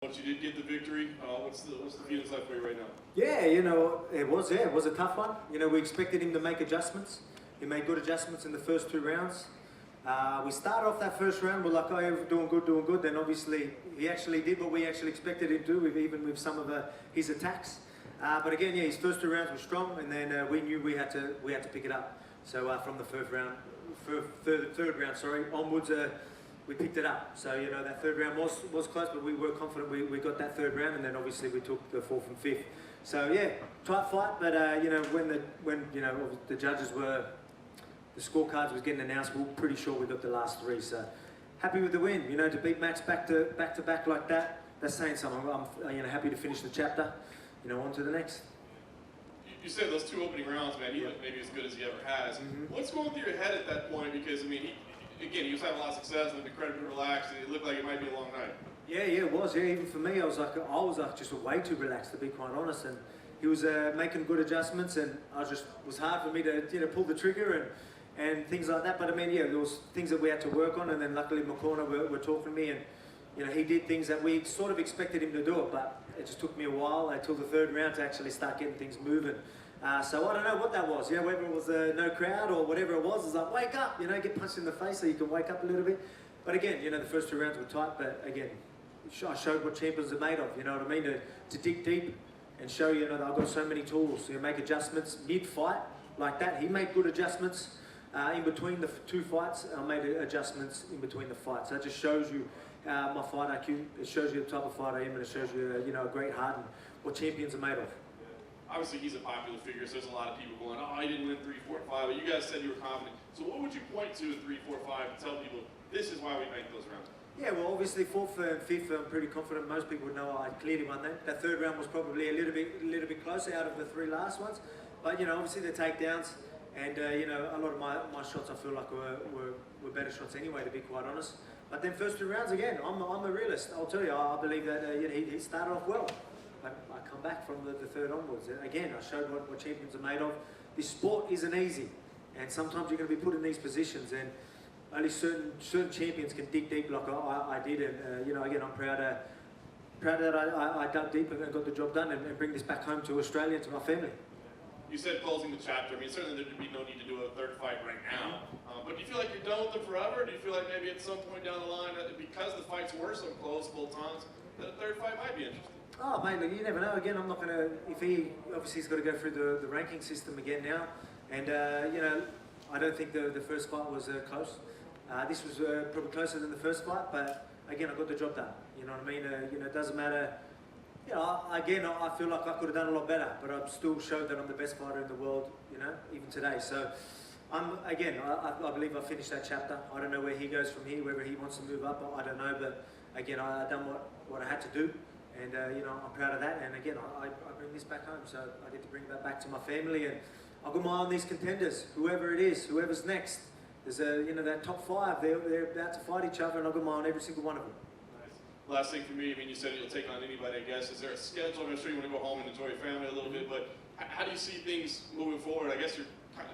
Once you did get the victory, what's the feelings like for you right now? Yeah, it was a tough one. We expected him to make adjustments. He made good adjustments in the first two rounds. We started off that first round, we're like, oh, yeah, doing good. Then obviously he actually did what we actually expected him to do, even with some of his attacks. But again, yeah, his first two rounds were strong, and then we knew we had to pick it up. So from the third round, onwards, we picked it up. So that third round was close, but we were confident we got that third round, and then obviously we took the fourth and fifth. So yeah, tight fight, but when the judges were, the scorecards was getting announced, we were pretty sure we got the last three. So happy with the win. To beat Max back to back like that, that's saying something. I'm happy to finish the chapter. On to the next. You said those two opening rounds, man, he looked maybe as good as he ever has. Mm-hmm. What's going through your head at that point? Because he was having a lot of success and incredibly relaxed, and it looked like it might be a long night. Yeah, it was. Yeah, even for me, I was just way too relaxed, to be quite honest. And he was making good adjustments, and it was hard for me to pull the trigger and things like that. But there was things that we had to work on, and then luckily my corner were talking to me, and he did things that we sort of expected him to do it, but it just took me a while until the third round to actually start getting things moving. So I don't know what that was, whether it was no crowd or whatever it was. It's like, wake up, get punched in the face so you can wake up a little bit. But again, the first two rounds were tight, but again, I showed what champions are made of, you know what I mean? To dig deep and show, that I've got so many tools. Make adjustments mid-fight like that. He made good adjustments in between the two fights. I made adjustments in between the fights. That just shows you my fight IQ. It shows you the type of fighter I am, and it shows you, a great heart and what champions are made of. Obviously, he's a popular figure, so there's a lot of people going, oh, he didn't win 3, 4, 5, but you guys said you were confident. So what would you point to in 3, 4, 5 to tell people, this is why we make those rounds? Yeah, well, obviously, fourth and fifth, I'm pretty confident. Most people would know I clearly won that. That third round was probably a little bit closer out of the three last ones. But, obviously the takedowns and, a lot of my shots I feel like were better shots anyway, to be quite honest. But then first two rounds, again, I'm a realist. I'll tell you, I believe that he started off well. I come back from the third onwards. Again, I showed what champions are made of. This sport isn't easy, and sometimes you're going to be put in these positions, and only certain champions can dig deep like I did. And again, I'm proud that I dug deep and got the job done and bring this back home to Australia and to my family. You said closing the chapter. Certainly there'd be no need to do a third fight right now. But do you feel like you're done with them forever? Do you feel like maybe at some point down the line, because the fights were so close both times, that a third fight might be interesting? Oh, mate, look, you never know. Again, I'm not going to, obviously he's got to go through the ranking system again now. And, I don't think the first fight was close. This was probably closer than the first fight, but again, I got the job done. You know what I mean? It doesn't matter. Again, I feel like I could have done a lot better, but I've still showed that I'm the best fighter in the world, even today. So, I believe I finished that chapter. I don't know where he goes from here, whether he wants to move up, I don't know, but again, I've done what I had to do. And, I'm proud of that. And again, I bring this back home, so I get to bring that back to my family. And I've got my eye on these contenders, whoever it is, whoever's next. There's that top five, they're about to fight each other, and I've got my eye on every single one of them. Nice. Last thing for me, you said you'll take on anybody, I guess. Is there a schedule? I'm sure you want to go home and enjoy your family a little bit, but how do you see things moving forward? I guess you're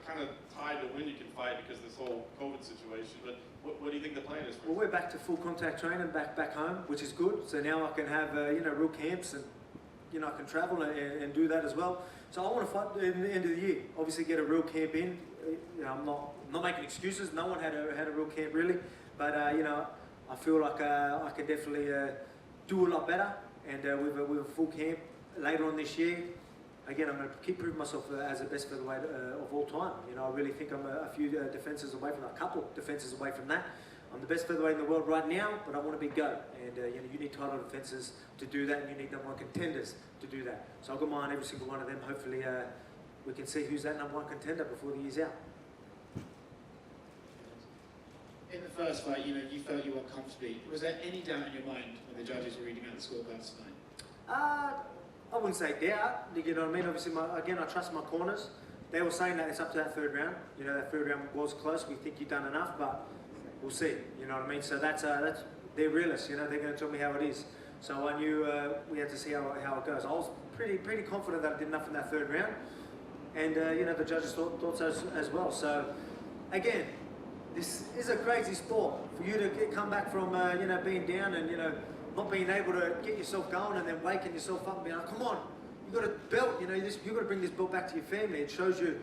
kind of tied to when you can fight because of this whole COVID situation, but what do you think the plan is for you? Well, we're back to full contact training back home, which is good. So now I can have real camps, and I can travel and do that as well. So I want to fight at the end of the year. Obviously, get a real camp in. I'm not making excuses. No one had a real camp really, but I feel like I can definitely do a lot better. And with a full camp later on this year. Again, I'm going to keep proving myself as the best featherweight of all time. I really think I'm a few defenses away from that, a couple defenses away from that. I'm the best featherweight in the world right now, but I want to be GOAT. And you need title defenses to do that, and you need number one contenders to do that. So I've got my eye on every single one of them. Hopefully, we can see who's that number one contender before the year's out. In the first fight, you felt you won comfortably. Was there any doubt in your mind when the judges were reading out the scorecards tonight? I wouldn't say doubt, you know what I mean? Obviously, I trust my corners. They were saying that it's up to that third round. That third round was close. We think you've done enough, but we'll see. You know what I mean? So that's they're realists. They're going to tell me how it is. So I knew we had to see how it goes. I was pretty confident that I did enough in that third round, and the judges thought so as well. So again, this is a crazy sport. For you to come back from being down and not being able to get yourself going and then waking yourself up and being like, come on, you got a belt, you know, you got to bring this belt back to your family. It shows you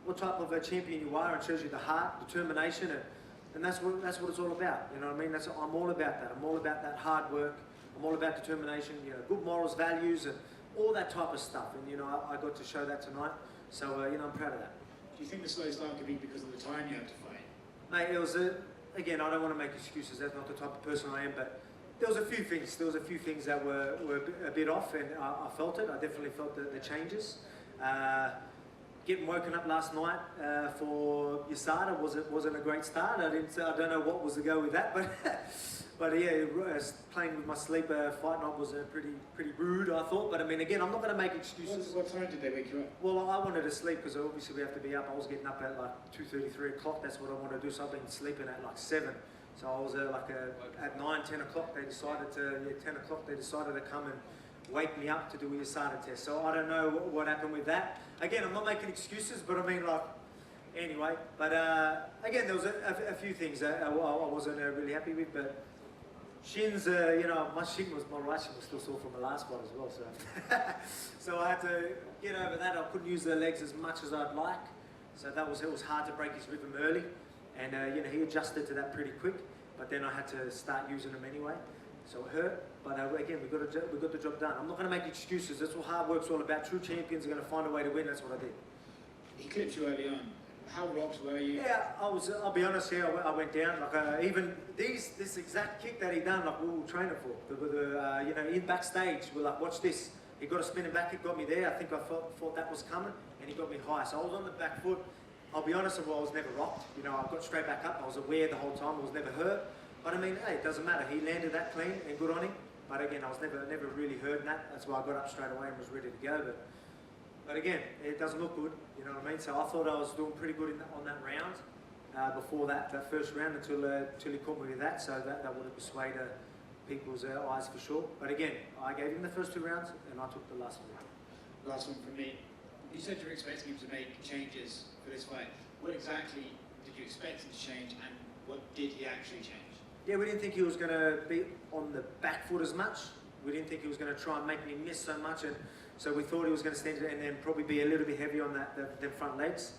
what type of a champion you are, and shows you the heart, determination, and that's what it's all about. You know what I mean? I'm all about that. I'm all about that hard work. I'm all about determination, you know, good morals, values, and all that type of stuff. And, you know, I got to show that tonight. So, you know, I'm proud of that. Do you think the slow start could be because of the time you had to fight? Mate, it was again, I don't want to make excuses. That's not the type of person I am, but there was a few things. There was a few things that were a bit off, and I felt it. I definitely felt the changes. Getting woken up last night for USADA wasn't a great start. I don't know what was the go with that, but yeah, playing with my sleep fight night was pretty rude, I thought. But I mean, again, I'm not going to make excuses. What time did they wake you up? Well, I wanted to sleep because obviously we have to be up. I was getting up at like 2:30, 3 o'clock. That's what I wanted to do. So I've been sleeping at like 7. So I was at 9, 10 o'clock. They decided to 10 o'clock. They decided to come and wake me up to do a USADA test. So I don't know what happened with that. Again, I'm not making excuses, but I mean, like, anyway. But again, there was a few things I wasn't really happy with. But shins, you know, my right shin was still sore from the last one as well. So, so I had to get over that. I couldn't use the legs as much as I'd like. So it was hard to break his rhythm early, and you know, he adjusted to that pretty quick. But then I had to start using them anyway. So it hurt, but again, we got the job done. I'm not going to make excuses. That's what hard work's all about. True champions are going to find a way to win. That's what I did. He clipped you early on. How rocked were you? Yeah, I'll be honest here. I went down. Like even this exact kick that he done, like we were training for. You know, in backstage, we're like, watch this. He got a spinning back kick, got me there. I think I thought that was coming, and he got me high. So I was on the back foot. I'll be honest, I was never rocked. You know, I got straight back up. I was aware the whole time. I was never hurt. But I mean, hey, it doesn't matter. He landed that clean and good on him. But again, I was never really hurt in that. That's why I got up straight away and was ready to go. But again, it doesn't look good. You know what I mean? So I thought I was doing pretty good on that round before that first round until he caught me with that. So that would have persuaded people's eyes for sure. But again, I gave him the first 2 rounds and I took the last one. Last one from me. You said you were expecting him to make changes for this fight. What exactly did you expect him to change, and what did he actually change? Yeah, we didn't think he was going to be on the back foot as much. We didn't think he was going to try and make me miss so much, and so we thought he was going to stand and then probably be a little bit heavy on the front legs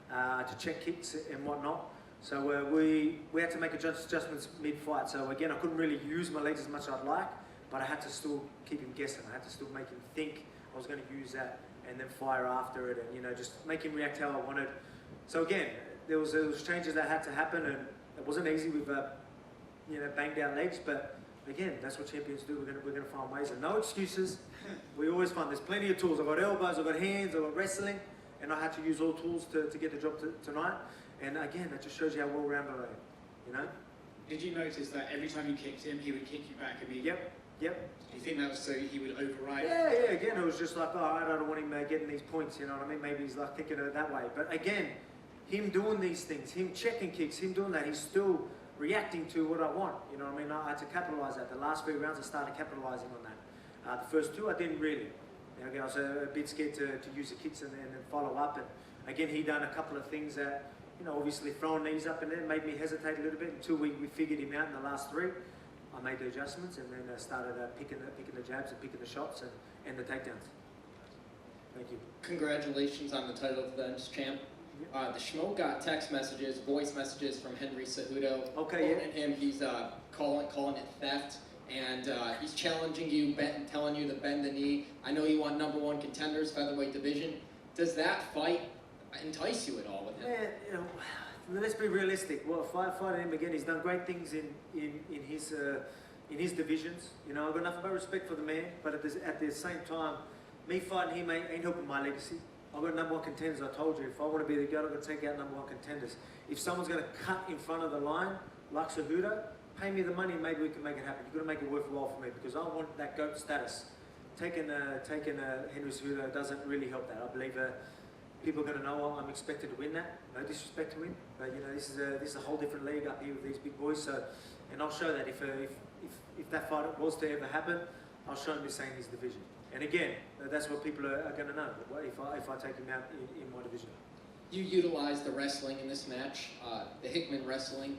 to check kicks and whatnot. So we had to make adjustments mid-fight. So again, I couldn't really use my legs as much as I'd like, but I had to still keep him guessing. I had to still make him think I was going to use that and then fire after it, and you know, just make him react how I wanted. So again, there was changes that had to happen, and it wasn't easy with you know, banged out legs, but again, that's what champions do. We're gonna find ways, and no excuses. We always find there's plenty of tools. I've got elbows, I've got hands, I've got wrestling, and I had to use all tools to get the job tonight. And again, that just shows you how well-rounded I am. You know. Did you notice that every time you kicked him, he would kick you back immediately? Yep. Do you think that was so he would override? Yeah. Again, it was just like, oh, I don't want him getting these points. You know what I mean? Maybe he's like thinking of it that way. But again, him doing these things, him checking kicks, him doing that, he's still reacting to what I want. You know what I mean? I had to capitalize that. The last 3 rounds, I started capitalizing on that. The first 2, I didn't really. You know, again, I was a bit scared to use the kicks and then follow up. And again, he done a couple of things that, you know, obviously throwing knees up and then made me hesitate a little bit until we figured him out in the last 3. I made the adjustments and then started picking the jabs and picking the shots and the takedowns. Thank you. Congratulations on the title of the champ. The Schmo got text messages, voice messages from Henry Cejudo. Okay, yeah. And him, he's calling it theft, and he's challenging you, telling you to bend the knee. I know you want #1 contenders, featherweight division. Does that fight entice you at all with him? Yeah, you know, let's be realistic. Well, fighting him again, he's done great things in his divisions. You know, I've got nothing but respect for the man, but at the same time, me fighting him ain't helping my legacy. I've got #1 contenders, I told you. If I want to be the GOAT, I'm going to take out #1 contenders. If someone's going to cut in front of the line, like Cejudo, pay me the money and maybe we can make it happen. You've got to make it worthwhile for me because I want that GOAT status. Taking Henry Cejudo doesn't really help that. I believe people are going to know I'm expected to win that. No disrespect to him, but you know, this is a whole different league up here with these big boys. So, and I'll show that if that fight was to ever happen, I'll show him this in his division. And again, that's what people are going to know if I take him out in my division. You utilized the wrestling in this match, the Hickman wrestling.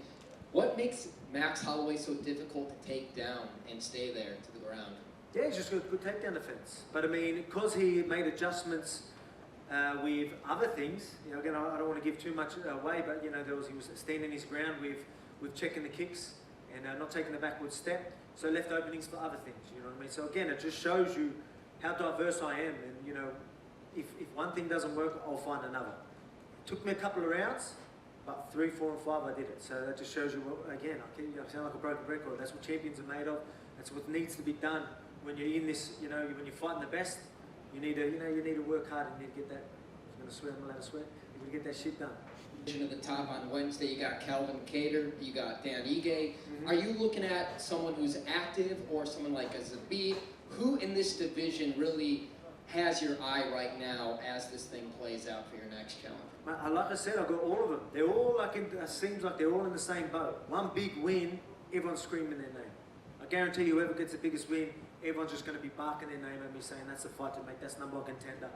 What makes Max Holloway so difficult to take down and stay there to the ground? Yeah, he's just got good takedown defense. But I mean, because he made adjustments with other things, you know, again, I don't want to give too much away, but you know, he was standing his ground with checking the kicks and not taking the backward step, so left openings for other things. You know what I mean? So again, it just shows you how diverse I am, and you know, if one thing doesn't work, I'll find another. It took me a couple of rounds, but 3, 4, and 5 I did it. So that just shows you, again, I sound like a broken record. That's what champions are made of. That's what needs to be done when you're in this. You know, when you're fighting the best, you need to work hard and you need to get that. I'm gonna swear, I'm allowed to swear. You need to get that shit done. At the top on Wednesday, you got Calvin Cater, you got Dan Ige. Are you looking at someone who's active or someone like a Zabit? Who in this division really has your eye right now as this thing plays out for your next challenge? Like I said, I've got all of them. They're all like, it seems like they're all in the same boat. One big win, everyone's screaming their name. I guarantee you, whoever gets the biggest win, everyone's just going to be barking their name at me saying that's the fight to make, that's #1 contender.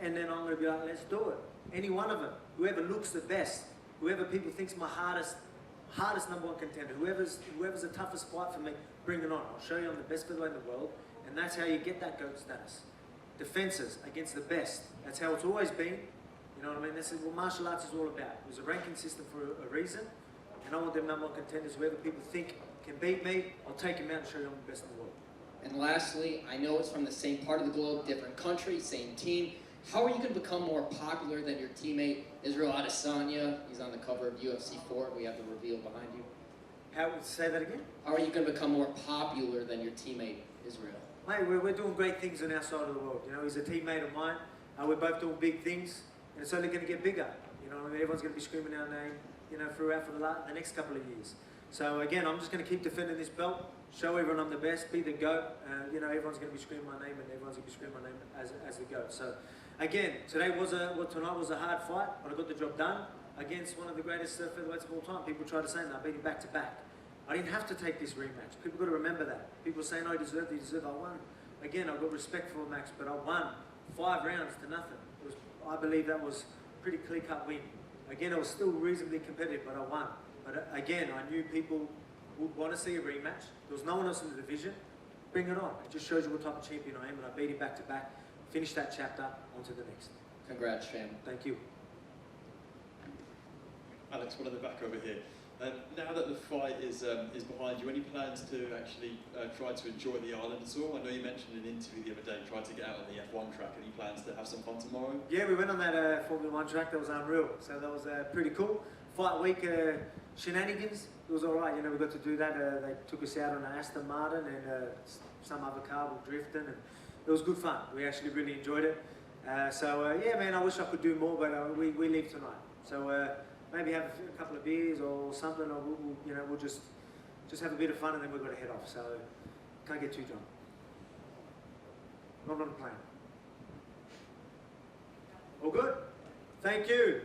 And then I'm going to be like, let's do it. Any one of them, whoever looks the best, whoever people think's my hardest #1 contender, whoever's the toughest fight for me, bring it on. I'll show you I'm the best featherweight in the world, and that's how you get that GOAT status. Defenses against the best. That's how it's always been. You know what I mean? This is what martial arts is all about. It was a ranking system for a reason, and I want them #1 contenders. Whoever people think can beat me, I'll take him out and show you I'm the best in the world. And lastly, I know it's from the same part of the globe, different country, same team. How are you going to become more popular than your teammate Israel Adesanya? He's on the cover of UFC 4. We have the reveal behind you. Say that again? How are you going to become more popular than your teammate Israel? Mate, we're doing great things on our side of the world. You know, he's a teammate of mine. We're both doing big things, and it's only going to get bigger. You know, I mean, everyone's going to be screaming our name, you know, throughout for the next couple of years. So again, I'm just going to keep defending this belt, show everyone I'm the best, be the GOAT. You know, everyone's going to be screaming my name, and everyone's going to be screaming my name as the GOAT. So again, tonight was a hard fight, but I got the job done against one of the greatest featherweights of all time. People try to say that I beat him back to back. I didn't have to take this rematch. People got to remember that. People saying, "Oh, he deserved it, I won." Again, I've got respect for Max, but I won 5 rounds to nothing. I believe that was a pretty clear-cut win. Again, it was still reasonably competitive, but I won. But again, I knew people would want to see a rematch. There was no one else in the division. Bring it on. It just shows you what type of champion I am, and I beat him back to back. Finish that chapter, on to the next. Congrats, fam. Thank you. Alex, one at the back over here. Now that the fight is behind you, any plans to actually try to enjoy the island at all? I know you mentioned in an interview the other day, tried to get out on the F1 track. Any plans to have some fun tomorrow? Yeah, we went on that Formula 1 track. That was unreal. So that was pretty cool. Fight week shenanigans. It was all right. You know, we got to do that. They took us out on an Aston Martin and some other car was drifting, and it was good fun. We actually really enjoyed it. Yeah, man, I wish I could do more, but we leave tonight. So maybe have a couple of beers or something, or we'll just have a bit of fun, and then we've got to head off. So can't get too drunk. Not on the plane. All good? Thank you.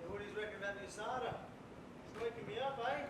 What do you reckon about the USADA? It's waking me up, eh?